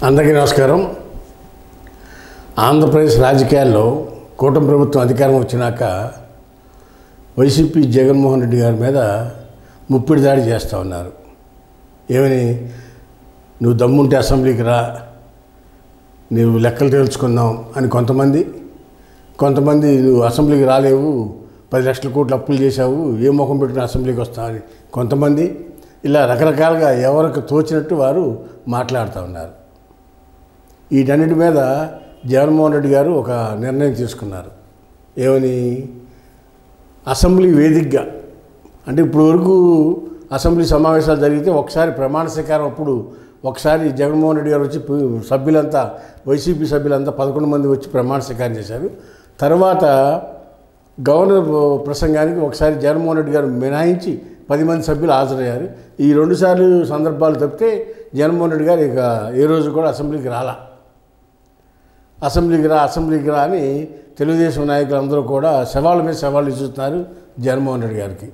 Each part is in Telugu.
అందరికీ నమస్కారం. ఆంధ్రప్రదేశ్ రాజకీయాల్లో కూటమి ప్రభుత్వం అధికారం వచ్చినాక వైసీపీ జగన్మోహన్ రెడ్డి గారి మీద ముప్పిడి దాడి చేస్తూ ఉన్నారు. ఏమని, నువ్వు దమ్ముంటే అసెంబ్లీకి రా, నువ్వు లెక్కలు తేల్చుకుందాం అని కొంతమంది నువ్వు అసెంబ్లీకి రాలేవు, 10 లక్షల కోట్లు అప్పులు చేశావు, ఏ ముఖం పెట్టుకుని అసెంబ్లీకి వస్తావు అని కొంతమంది, ఇలా రకరకాలుగా ఎవరికి తోచినట్టు వారు మాట్లాడుతూ ఉన్నారు. వీటన్నిటి మీద జగన్మోహన్ రెడ్డి గారు ఒక నిర్ణయం తీసుకున్నారు. ఏమని, అసెంబ్లీ వేదికగా, అంటే ఇప్పుడు వరకు అసెంబ్లీ సమావేశాలు జరిగితే ఒకసారి ప్రమాణ స్వీకారం అప్పుడు ఒకసారి జగన్మోహన్ రెడ్డి గారు వచ్చి సభ్యులంతా, వైసీపీ సభ్యులంతా 11 మంది వచ్చి ప్రమాణ స్వీకారం చేశారు. తర్వాత గవర్నర్ ప్రసంగానికి ఒకసారి జగన్మోహన్ రెడ్డి గారు మినహాయించి 10 మంది సభ్యులు హాజరయ్యారు. ఈ 2 సార్లు సందర్భాలు తప్పితే జగన్మోహన్ రెడ్డి గారు ఇక ఏ రోజు కూడా అసెంబ్లీకి రాలా. అసెంబ్లీకి రా అని తెలుగుదేశం నాయకులందరూ కూడా సవాళ్ళ మీద సవాళ్ళు ఇస్తున్నారు జగన్మోహన్ రెడ్డి గారికి.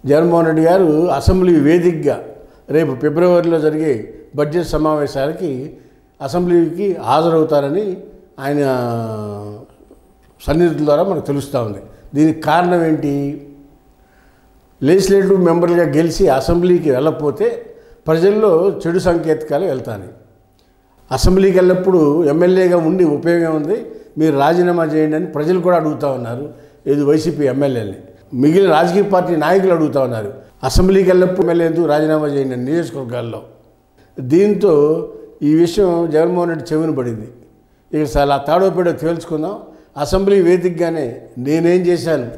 జగన్మోహన్ రెడ్డి గారు అసెంబ్లీ వేదికగా రేపు ఫిబ్రవరిలో జరిగే బడ్జెట్ సమావేశాలకి అసెంబ్లీకి హాజరవుతారని ఆయన సన్నిహితుల ద్వారా మనకు తెలుస్తూ ఉంది. దీనికి కారణం ఏంటి? లెజిస్లేటివ్ మెంబర్గా గెలిచి అసెంబ్లీకి వెళ్ళకపోతే ప్రజల్లో చెడు సంకేతాలు వెళ్తాయి. అసెంబ్లీకి వెళ్ళినప్పుడు ఎమ్మెల్యేగా ఉండి ఉపయోగం ఉంది, మీరు రాజీనామా చేయండి అని ప్రజలు కూడా అడుగుతూ ఉన్నారు. ఇది వైసీపీ ఎమ్మెల్యేని, మిగిలిన రాజకీయ పార్టీ నాయకులు అడుగుతూ ఉన్నారు, అసెంబ్లీకి వెళ్ళినప్పుడు ఎమ్మెల్యే ఎందుకు రాజీనామా చేయండి అని నియోజకవర్గాల్లో. దీంతో ఈ విషయం జగన్మోహన్ రెడ్డి చెవిన పడింది. ఇక చాలా తాడోపేడో తేల్చుకుందాం, అసెంబ్లీ వేదికగానే నేనేం చేశాను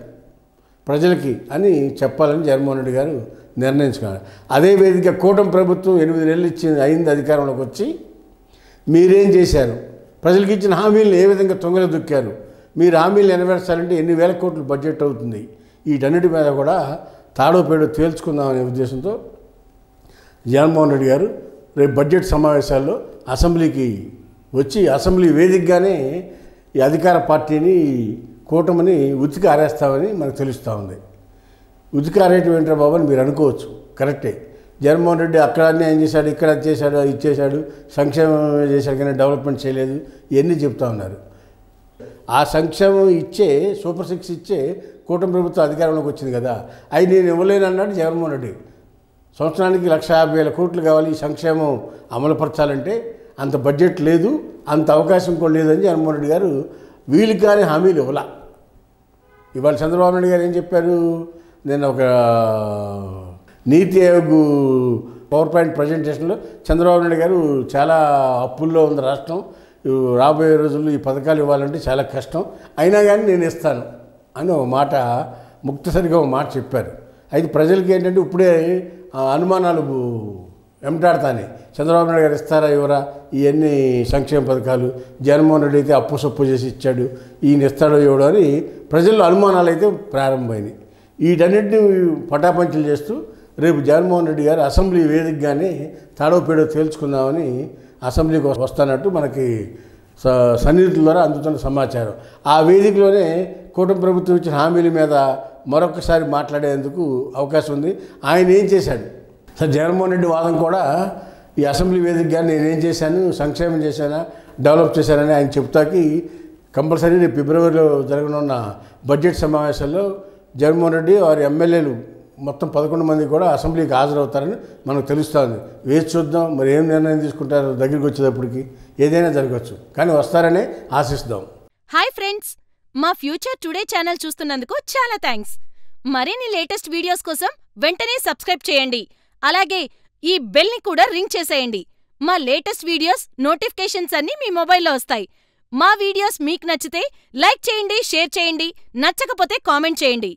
ప్రజలకి అని చెప్పాలని జగన్మోహన్ రెడ్డి గారు నిర్ణయించుకున్నారు. అదే వేదిక కూటమి ప్రభుత్వం 8 నెలలు అయింది అధికారంలోకి వచ్చి, మీరేం చేశారు, ప్రజలకు ఇచ్చిన హామీలను ఏ విధంగా తొంగలు దొక్కారు, మీరు హామీలు నెరవేర్చాలంటే ఎన్ని వేల కోట్లు బడ్జెట్ అవుతుంది, వీటన్నిటి మీద కూడా తాడోపేడో తేల్చుకుందామనే ఉద్దేశంతో జగన్మోహన్ రెడ్డి గారు రేపు బడ్జెట్ సమావేశాల్లో అసెంబ్లీకి వచ్చి అసెంబ్లీ వేదికగానే ఈ అధికార పార్టీని, కూటమిని ఉతికి ఆరేస్తామని మనకు తెలుస్తూ ఉంది. ఉతికి ఆరేయటం ఏంటో బాబు అని మీరు అనుకోవచ్చు, కరెక్టే. జగన్మోహన్ రెడ్డి అక్కడ అన్యాయం చేశాడు, ఇక్కడ చేశాడు, ఇచ్చేశాడు, సంక్షేమం చేశాడు కానీ డెవలప్మెంట్ చేయలేదు, ఇవన్నీ చెప్తా ఉన్నారు. ఆ సంక్షేమం ఇచ్చే, సూపర్ 6 ఇచ్చే కూటమి ప్రభుత్వం అధికారంలోకి వచ్చింది కదా, అవి నేను ఇవ్వలేను అన్నాడు జగన్మోహన్ రెడ్డి. సంవత్సరానికి 1,50,000 కోట్లు కావాలి ఈ సంక్షేమం అమలుపరచాలంటే, అంత బడ్జెట్ లేదు, అంత అవకాశం కూడా లేదని జగన్మోహన్ రెడ్డి గారు వీళ్ళకి కానీ హామీలు ఇవ్వాల. ఇవాళ చంద్రబాబు నాయుడు గారు ఏం చెప్పారు, నేను ఒక నీతి ఆయోగ్ పవర్ పాయింట్ ప్రజెంటేషన్లో చంద్రబాబు నాయుడు గారు చాలా అప్పుల్లో ఉంది రాష్ట్రం, రాబోయే రోజుల్లో ఈ పథకాలు ఇవ్వాలంటే చాలా కష్టం, అయినా కానీ నేను ఇస్తాను అని ఒక మాట, ముక్తసరిగా ఒక మాట చెప్పారు. అయితే ప్రజలకి ఏంటంటే ఇప్పుడే అనుమానాలు వెంటాడతానే, చంద్రబాబు నాయుడు గారు ఇస్తారా ఇవ్వరా, ఇవన్నీ సంక్షేమ పథకాలు, జగన్మోహన్ రెడ్డి అయితే అప్పు సొప్పు చేసి ఇచ్చాడు, ఈయన ఇస్తాడో ఇవ్వడో అని ప్రజల్లో అనుమానాలు అయితే ప్రారంభమైనాయి. వీటన్నిటిని పటాపంచలు చేస్తూ రేపు జగన్మోహన్ రెడ్డి గారు అసెంబ్లీ వేదికగానే తాడోపేడో తేల్చుకుందామని అసెంబ్లీకి వస్తానట్టు మనకి సన్నిహితుల ద్వారా అందుతున్న సమాచారం. ఆ వేదికలోనే కూటమి ప్రభుత్వం ఇచ్చిన హామీల మీద మరొకసారి మాట్లాడేందుకు అవకాశం ఉంది. ఆయన ఏం చేశాడు, సార్ జగన్మోహన్ రెడ్డి వాదం కూడా ఈ అసెంబ్లీ వేదికగా నేనేం చేశాను, సంక్షేమం చేశానా, డెవలప్ చేశానని ఆయన చెప్తాకి కంపల్సరీ రేపు ఫిబ్రవరిలో జరగనున్న బడ్జెట్ సమావేశాల్లో జగన్మోహన్ రెడ్డి వారి ఎమ్మెల్యేలు మొత్తం 11 మంది కూడా అసెంబ్లీకి హాజరవుతారని మనకు తెలుస్తుంది. వేచి చూద్దాం, మరి ఏం నిర్ణయం తీసుకుంటారో దగ్గరికి వచ్చేటప్పటికి ఏదైనా జరగవచ్చు, కానీ వస్తారనే ఆశిస్తాం. హాయ్ ఫ్రెండ్స్, మా ఫ్యూచర్ టుడే ఛానల్ చూస్తున్నందుకు చాలా థ్యాంక్స్. మరిన్ని లేటెస్ట్ వీడియోస్ కోసం వెంటనే సబ్స్క్రైబ్ చేయండి. అలాగే ఈ బెల్ ని కూడా రింగ్ చేసేయండి. మా లేటెస్ట్ వీడియోస్ నోటిఫికేషన్స్ అన్నీ మీ మొబైల్లో వస్తాయి. మా వీడియోస్ మీకు నచ్చితే లైక్ చేయండి, షేర్ చేయండి, నచ్చకపోతే కామెంట్ చేయండి.